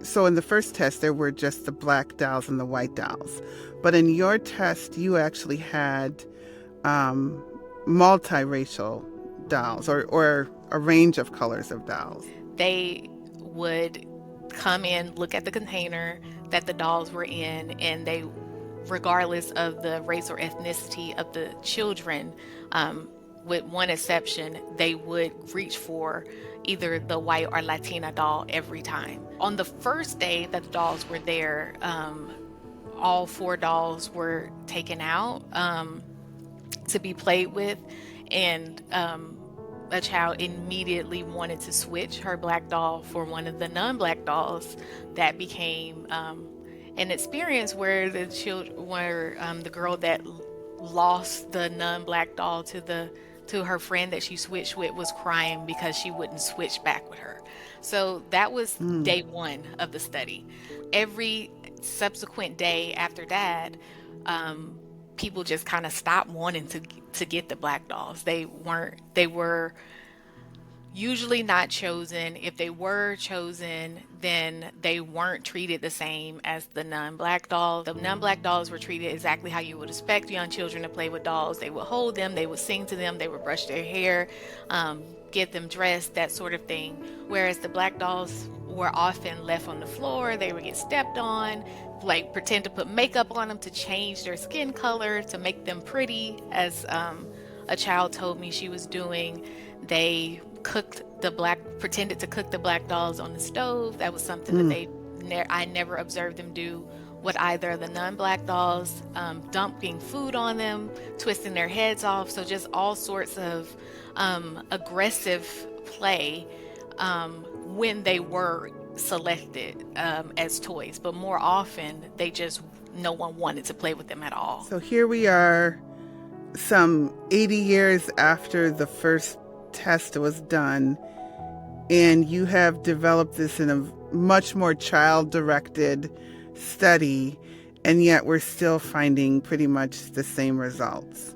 So in the first test, there were just the black dolls and the white dolls. But in your test, you actually had um, multiracial dolls or a range of colors of dolls. They would come in, look at the container that the dolls were in, and they, regardless of the race or ethnicity of the children, with one exception, they would reach for either the white or Latina doll every time. On the first day that the dolls were there, all four dolls were taken out to be played with, and a child immediately wanted to switch her black doll for one of the non-black dolls. That became an experience where the girl that lost the non-black doll to her friend that she switched with was crying because she wouldn't switch back with her. So that was Mm. day one of the study. Every subsequent day after that, people just kind of stopped wanting to get the black dolls. They were usually not chosen. If they were chosen, then they weren't treated the same as the non-black dolls. The non-black dolls were treated exactly how you would expect young children to play with dolls. They would hold them, they would sing to them, they would brush their hair, get them dressed, that sort of thing. Whereas the black dolls were often left on the floor, they would get stepped on, like pretend to put makeup on them to change their skin color to make them pretty, as a child told me she was doing. They pretended to cook the black dolls on the stove. That was something that Mm. I never observed them do with either of the non-black dolls, dumping food on them, twisting their heads off. So just all sorts of aggressive play when they were selected as toys. But more often, no one wanted to play with them at all. So here we are, some 80 years after the first test was done, and you have developed this in a much more child-directed study, and yet we're still finding pretty much the same results.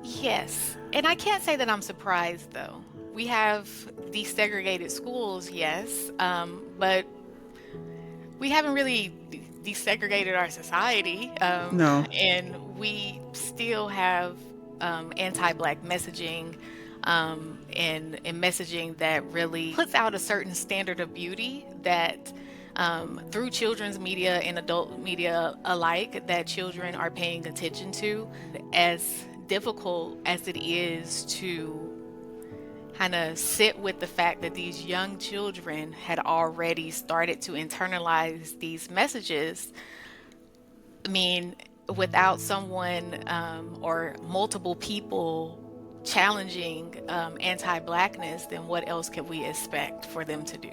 Yes. And I can't say that I'm surprised, though. We have desegregated schools, yes, but we haven't really desegregated our society, No. and we still have anti-black messaging, and messaging that really puts out a certain standard of beauty that, through children's media and adult media alike, that children are paying attention to. As difficult as it is to kind of sit with the fact that these young children had already started to internalize these messages, I mean, without someone or multiple people challenging anti-blackness, then what else could we expect for them to do?